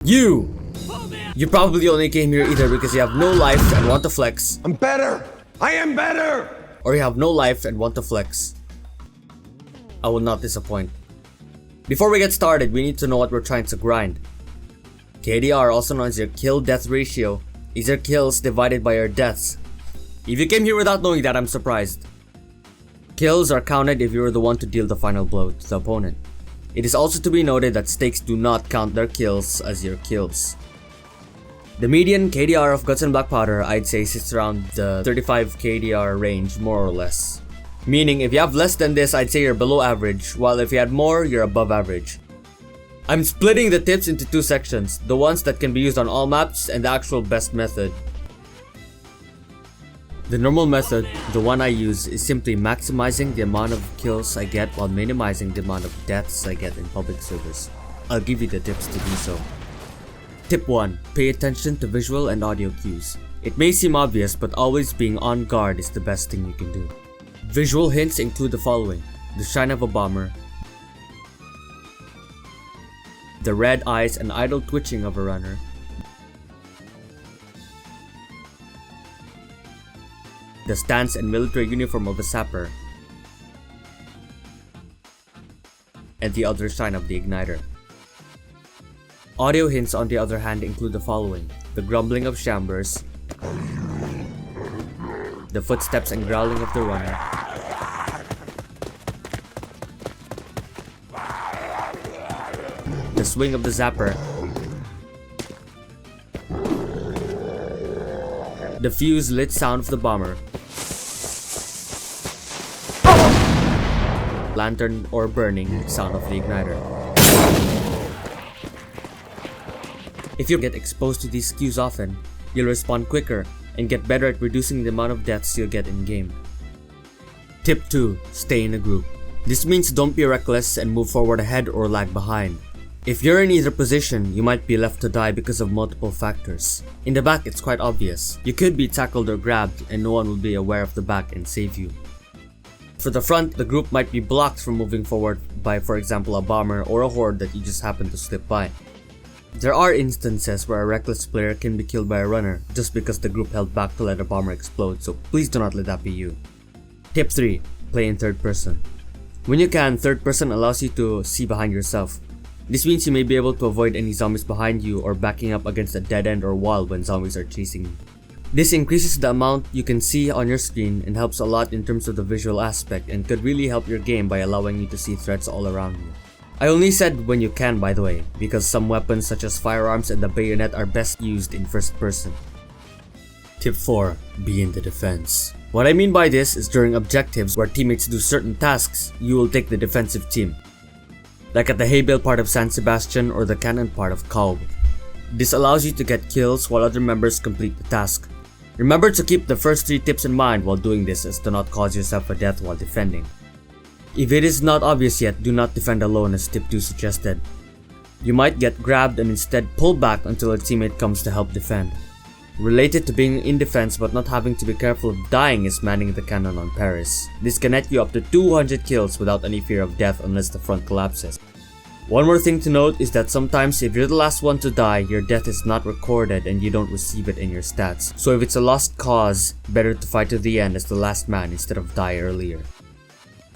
You! You probably only came here either because you have no life and want to flex. I'm better! I am better! Or you have no life and want to flex. I will not disappoint. Before we get started, we need to know what we're trying to grind. KDR, also known as your kill-death ratio, is your kills divided by your deaths. If you came here without knowing that, I'm surprised. Kills are counted if you were the one to deal the final blow to the opponent. It is also to be noted that stakes do not count their kills as your kills. The median KDR of Guts and Blackpowder, I'd say, sits around the 35 KDR range, more or less. Meaning, if you have less than this, I'd say you're below average, while if you had more, you're above average. I'm splitting the tips into two sections, the ones that can be used on all maps and the actual best method. The normal method, the one I use, is simply maximizing the amount of kills I get while minimizing the amount of deaths I get in public servers. I'll give you the tips to do so. Tip 1. Pay attention to visual and audio cues. It may seem obvious, but always being on guard is the best thing you can do. Visual hints include the following: the shine of a bomber, the red eyes and idle twitching of a runner, the stance and military uniform of a sapper, and the other shine of the igniter. Audio hints, on the other hand, include the following: the grumbling of chambers, the footsteps and growling of the runner, the swing of the zapper, the fuse lit sound of the bomber, lantern or burning sound of the igniter. If you get exposed to these cues often, you'll respond quicker and get better at reducing the amount of deaths you'll get in game. Tip 2. Stay in a group. This means don't be reckless and move forward ahead or lag behind. If you're in either position, you might be left to die because of multiple factors. In the back, it's quite obvious. You could be tackled or grabbed and no one will be aware of the back and save you. For the front, the group might be blocked from moving forward by, for example, a bomber or a horde that you just happen to slip by. There are instances where a reckless player can be killed by a runner just because the group held back to let a bomber explode, so please do not let that be you. Tip 3. Play in third person. When you can, third person allows you to see behind yourself. This means you may be able to avoid any zombies behind you or backing up against a dead end or wall when zombies are chasing you. This increases the amount you can see on your screen and helps a lot in terms of the visual aspect and could really help your game by allowing you to see threats all around you. I only said when you can, by the way, because some weapons such as firearms and the bayonet are best used in first person. Tip 4. Be in the defense. What I mean by this is during objectives where teammates do certain tasks, you will take the defensive team. Like at the hay bale part of San Sebastian or the cannon part of Calb. This allows you to get kills while other members complete the task. Remember to keep the first 3 tips in mind while doing this as to not cause yourself a death while defending. If it is not obvious yet, do not defend alone as tip 2 suggested. You might get grabbed and instead pull back until a teammate comes to help defend. Related to being in defense but not having to be careful of dying is manning the cannon on Paris. This can net you up to 200 kills without any fear of death unless the front collapses. One more thing to note is that sometimes if you're the last one to die, your death is not recorded and you don't receive it in your stats. So if it's a lost cause, better to fight to the end as the last man instead of die earlier.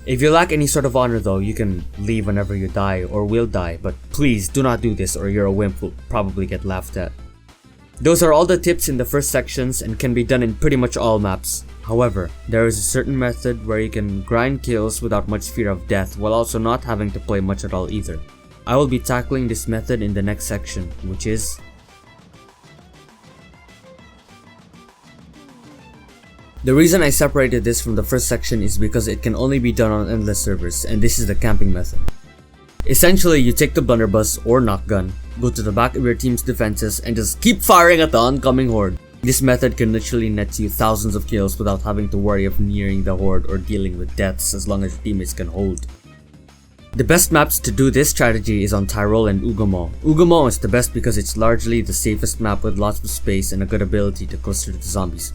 If you lack any sort of honor though, you can leave whenever you die or will die, but please do not do this or you're a wimp who'll probably get laughed at. Those are all the tips in the first sections and can be done in pretty much all maps. However, there is a certain method where you can grind kills without much fear of death while also not having to play much at all either. I will be tackling this method in the next section, which is the reason I separated this from the first section is because it can only be done on endless servers, and this is the camping method. Essentially, you take the blunderbuss or knockgun, go to the back of your team's defenses, and just keep firing at the oncoming horde. This method can literally net you thousands of kills without having to worry of nearing the horde or dealing with deaths as long as your teammates can hold. The best maps to do this strategy is on Tyrol and Ugomo. Ugomo is the best because it's largely the safest map with lots of space and a good ability to cluster the zombies.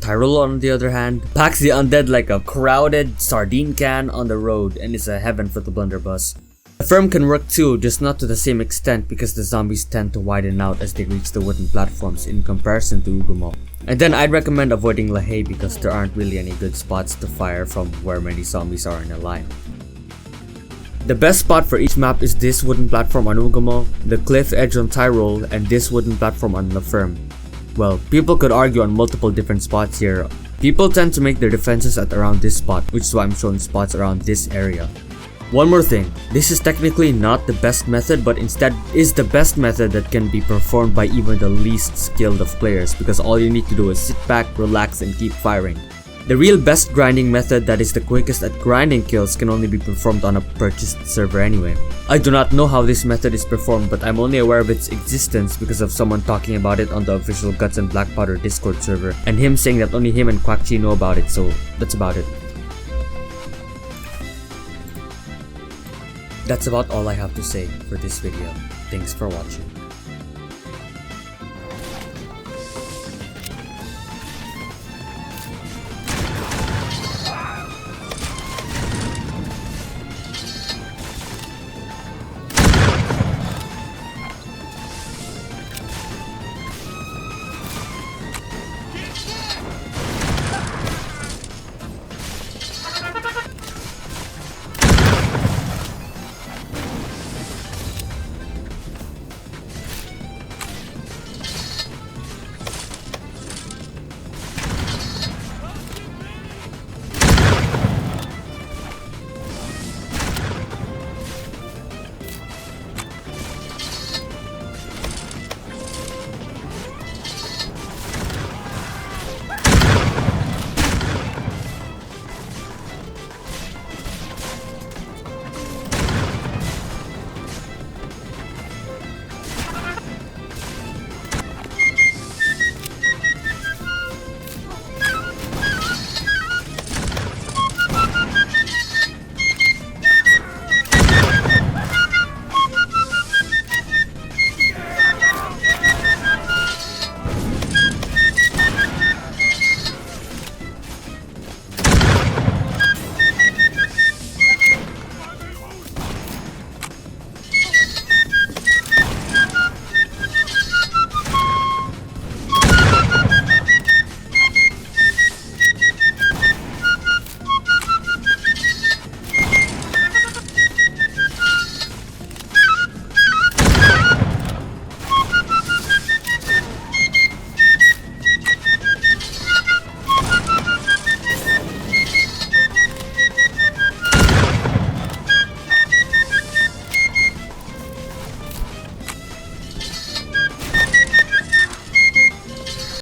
Tyrol, on the other hand, packs the undead like a crowded sardine can on the road and is a heaven for the blunderbuss. The firm can work too, just not to the same extent because the zombies tend to widen out as they reach the wooden platforms in comparison to Ugumo. And then I'd recommend avoiding Lahey because there aren't really any good spots to fire from where many zombies are in a line. The best spot for each map is this wooden platform on Ugumo, the cliff edge on Tyrol, and this wooden platform on La Firme. Well, people could argue on multiple different spots here. People tend to make their defenses at around this spot, which is why I'm showing spots around this area. One more thing, this is technically not the best method, but instead is the best method that can be performed by even the least skilled of players because all you need to do is sit back, relax, and keep firing. The real best grinding method that is the quickest at grinding kills can only be performed on a purchased server anyway. I do not know how this method is performed, but I'm only aware of its existence because of someone talking about it on the official Guts and Blackpowder Discord server and him saying that only him and Quackchi know about it, so that's about it. That's about all I have to say for this video. Thanks for watching.